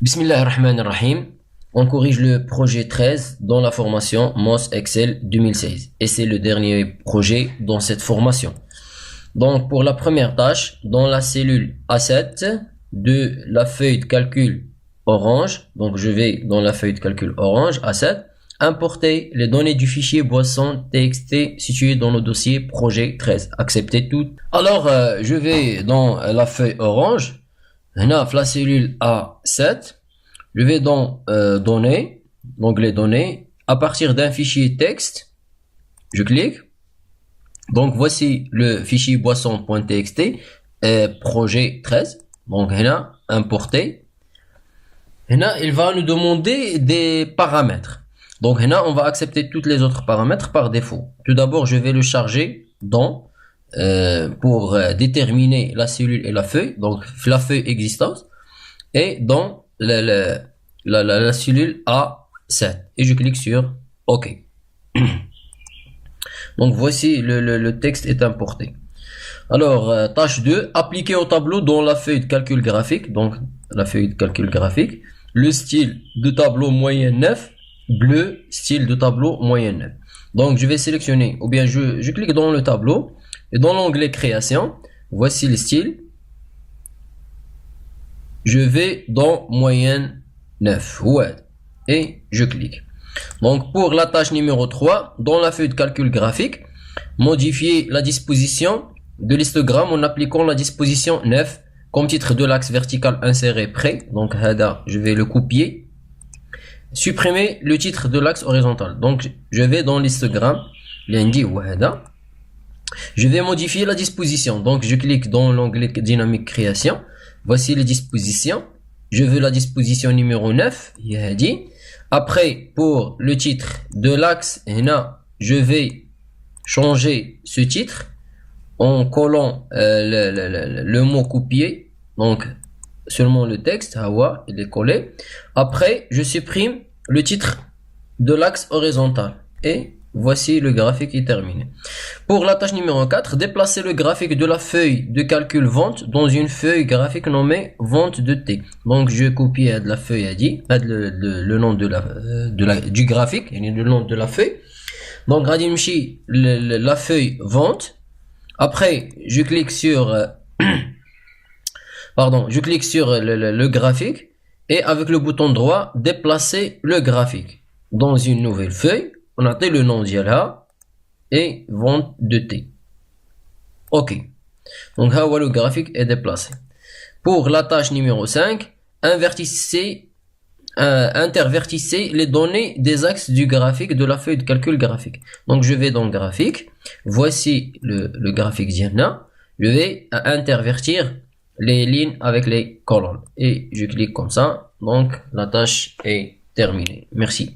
Bismillahirrahmanirrahim. On corrige le projet 13 dans la formation MOS Excel 2016. Et c'est le dernier projet dans cette formation. Donc, pour la première tâche, dans la cellule A7 de la feuille de calcul orange, donc je vais dans la feuille de calcul orange A7, importer les données du fichier boisson txt situé dans le dossier projet 13. Accepter tout. Alors, je vais dans la feuille orange. Là, la cellule A7, je vais dans données, l'onglet données, à partir d'un fichier texte, je clique. Donc voici le fichier boisson.txt projet 13. Donc là, importer. Là, il va nous demander des paramètres. Donc là, on va accepter tous les autres paramètres par défaut. Tout d'abord, je vais le charger dans pour déterminer la cellule et la feuille, donc la feuille existante, et dans la cellule A7. Et je clique sur OK. Donc voici le texte est importé. Alors, tâche 2, appliquer au tableau dans la feuille de calcul graphique, donc la feuille de calcul graphique, le style de tableau moyenne 9, bleu, style de tableau moyenne 9. Donc je vais sélectionner, ou bien je clique dans le tableau, et dans l'onglet création, voici le style. Je vais dans moyenne 9, ouais, et je clique. Donc pour la tâche numéro 3, dans la feuille de calcul graphique, modifier la disposition de l'histogramme en appliquant la disposition 9 comme titre de l'axe vertical inséré près. Donc je vais le copier. Supprimer le titre de l'axe horizontal. Donc je vais dans l'histogramme, lundi ou je vais modifier la disposition. Donc je clique dans l'onglet dynamique création. Voici les dispositions. Je veux la disposition numéro 9. Après, pour le titre de l'axe, je vais changer ce titre en collant le mot copier. Donc seulement le texte, il est collé. Après, je supprime le titre de l'axe horizontal. Et voici le graphique est terminé. Pour la tâche numéro 4, déplacer le graphique de la feuille de calcul vente dans une feuille graphique nommée vente de T. Donc je copie de la feuille le nom du graphique, le nom de la feuille. Donc la feuille vente. Après, je clique sur le graphique et avec le bouton droit, déplacer le graphique dans une nouvelle feuille. On a le nom d'Yala et vente de T. OK. Donc, le graphique est déplacé. Pour la tâche numéro 5, intervertissez les données des axes du graphique de la feuille de calcul graphique. Donc, je vais dans le graphique. Voici le graphique d'Yala. Je vais intervertir les lignes avec les colonnes. Et je clique comme ça. Donc, la tâche est terminée. Merci.